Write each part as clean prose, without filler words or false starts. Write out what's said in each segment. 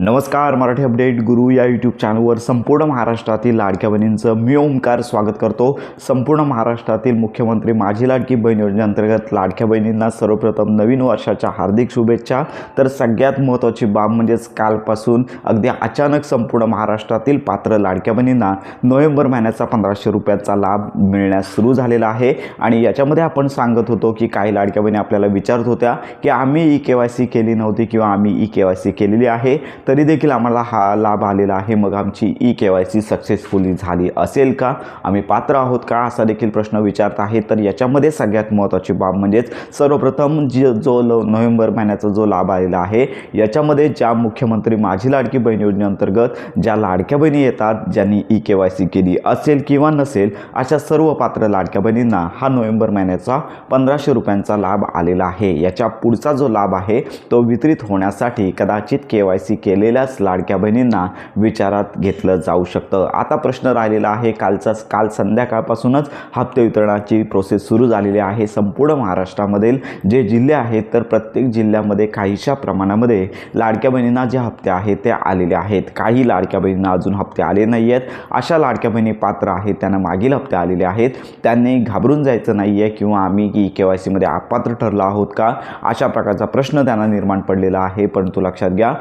नमस्कार. मराठी अपडेट गुरु या यूट्यूब चॅनलवर संपूर्ण महाराष्ट्रातील लाडक्या बहिणींचं मी ओमकार स्वागत करतो. संपूर्ण महाराष्ट्रातील मुख्यमंत्री माझी लाडकी बहीण योजनेअंतर्गत लाडक्या बहिणींना सर्वप्रथम नवीन वर्षाच्या हार्दिक शुभेच्छा. तर सगळ्यात महत्त्वाची बाब म्हणजेच कालपासून अगदी अचानक संपूर्ण महाराष्ट्रातील पात्र लाडक्या बहिणींना नोव्हेंबर महिन्याचा 1500 रुपयाचा लाभ मिळण्यास सुरू झालेला आहे. आणि याच्यामध्ये आपण सांगत होतो की काही लाडक्या बहिणी आपल्याला विचारत होत्या की आम्ही KYC केली नव्हती किंवा आम्ही KYC केलेली आहे तरी देखील आम्हाला हा लाभ आलेला आहे, मग आमची KYC सक्सेसफुली झाली असेल का, आम्ही पात्र आहोत का, असा देखील प्रश्न विचारत आहे. तर याच्यामध्ये सगळ्यात महत्त्वाची बाब म्हणजेच सर्वप्रथम जो नोव्हेंबर महिन्याचा जो लाभ आलेला आहे याच्यामध्ये ज्या मुख्यमंत्री माझी लाडकी बहीण योजनेअंतर्गत ज्या लाडक्या बहिणी येतात ज्यांनी KYC केली असेल किंवा नसेल अशा सर्व पात्र लाडक्या बहिणींना हा नोव्हेंबर महिन्याचा 1500 रुपयांचा लाभ आलेला आहे. याच्या पुढचा जो लाभ आहे तो वितरित होण्यासाठी कदाचित KYC केलेल्याच लाडक्या बहिणींना विचारात घेतलं जाऊ शकतं. आता प्रश्न राहिलेला आहे काल संध्याकाळपासूनच हप्ते वितरणाची प्रोसेस सुरू झालेली आहे. संपूर्ण महाराष्ट्रामधील जे जिल्हे आहेत तर प्रत्येक जिल्ह्यामध्ये काहीशा प्रमाणामध्ये लाडक्या बहिणींना जे हप्ते आहेत ते आलेले आहेत. काही लाडक्या बहिणींना अजून हप्ते आले नाही आहेत. अशा लाडक्या बहिणी पात्र आहेत त्यांना मागील हप्ते आलेले आहेत. त्यांनी घाबरून जायचं नाही आहे किंवा आम्ही KYC मध्ये अपात्र ठरलो आहोत का अशा प्रकारचा प्रश्न त्यांना निर्माण पडलेला आहे. परंतु लक्षात घ्या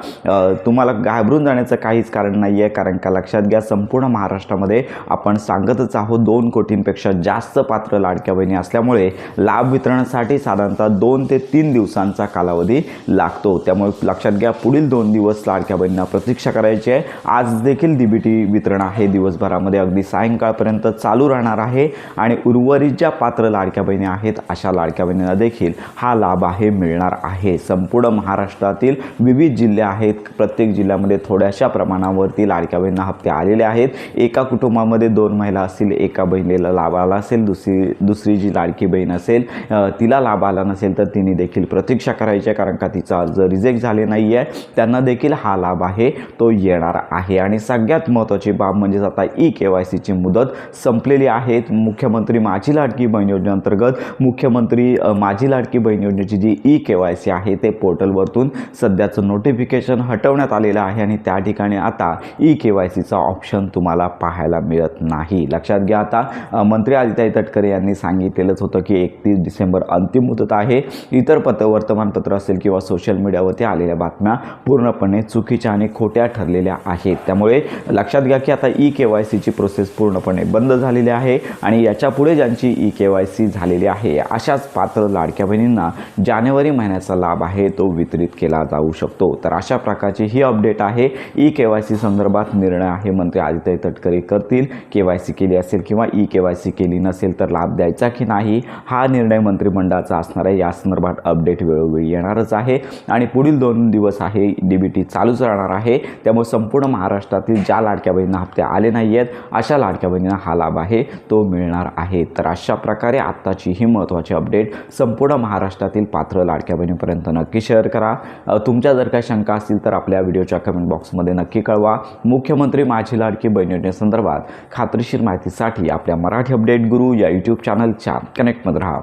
तुम्हाला घाबरून जाण्याचं काहीच कारण नाही आहे. कारण का लक्षात घ्या संपूर्ण महाराष्ट्रामध्ये आपण सांगतच आहोत 2 कोटींपेक्षा जास्त पात्र लाडक्या बहिणी असल्यामुळे लाभ वितरणासाठी साधारणतः 2 ते 3 दिवसांचा कालावधी लागतो. त्यामुळे लक्षात घ्या पुढील 2 दिवस लाडक्या बहिणींना प्रतीक्षा करायची आहे. आज देखील DBT वितरण आहे, दिवसभरामध्ये अगदी सायंकाळपर्यंत चालू राहणार आहे. आणि उर्वरित ज्या पात्र लाडक्या बहिणी आहेत अशा लाडक्या बहिणींना देखील हा लाभ आहे मिळणार आहे. संपूर्ण महाराष्ट्रातील विविध जिल्हे आहेत. प्रत्येक जिल्ह्यामध्ये थोड्याशा प्रमाणावरती लाडक्या बहिणींना हप्ते आलेले आहेत. एका कुटुंबामध्ये 2 महिला असतील, एका बहिणीला लाभ आला असेल, दुसरी जी लाडकी बहीण असेल तिला लाभ आला नसेल तर तिने देखील प्रतीक्षा करायची आहे. कारण का तिचा अर्ज रिजेक्ट झाले नाही आहे त्यांना देखील हा लाभ आहे तो येणार आहे. आणि सगळ्यात महत्त्वाची बाब म्हणजेच आता KYCची मुदत संपलेली आहे. मुख्यमंत्री माझी लाडकी बहीण योजनेअंतर्गत मुख्यमंत्री माझी लाडकी बहीण योजनेची जी KYC आहे ते पोर्टलवरतून सध्याचं नोटिफिकेशन हटवण्यात आलेलं आहे आणि त्या ठिकाणी आता KYCचा ऑप्शन तुम्हाला पाहायला मिळत नाही. लक्षात घ्या आता मंत्री आदित्य तटकरे यांनी सांगितलेलंच होतं की 31 डिसेंबर अंतिम मुदत आहे. इतर वर्तमानपत्र असेल किंवा सोशल मीडियावरती आलेल्या बातम्या पूर्णपणे चुकीच्या आणि खोट्या ठरलेल्या आहेत. त्यामुळे लक्षात घ्या की आता KYCची प्रोसेस पूर्णपणे बंद झालेली आहे आणि याच्या पुढे ज्यांची KYC झालेली आहे अशाच पात्र लाडक्या बहिणींना जानेवारी महिन्याचा लाभ आहे तो वितरित केला जाऊ शकतो. तर अशा प्रकारची ही अपडेट आहे. KYC संदर्भात निर्णय आहे मंत्री आदित्य तटकरे करतील. KYC केली असेल किंवा KYC केली नसेल तर लाभ द्यायचा की नाही हा निर्णय मंत्रिमंडळाचा असणार आहे. या संदर्भात अपडेट वेळोवेळी येणारच आहे आणि पुढील 2 दिवस आहे DBT चालूच राहणार आहे. त्यामुळे संपूर्ण महाराष्ट्रातील ज्या लाडक्या बहिणींना हप्ते आले नाही आहेत अशा लाडक्या बहिणींना हा लाभ आहे तो मिळणार आहे. तर अशा प्रकारे आत्ताची ही महत्त्वाची अपडेट संपूर्ण महाराष्ट्रातील पात्र लाडक्या बहिणीपर्यंत नक्की शेअर करा. तुमच्या जर काही शंका असतील तर आपल्या व्हिडिओच्या कमेंट बॉक्समध्ये नक्की कळवा. मुख्यमंत्री माझी लाडकी बहीण योजनेसंदर्भात खात्रीशीर माहितीसाठी आपल्या मराठी अपडेट गुरु या यूट्यूब चॅनलच्या कनेक्टमध्ये राहा.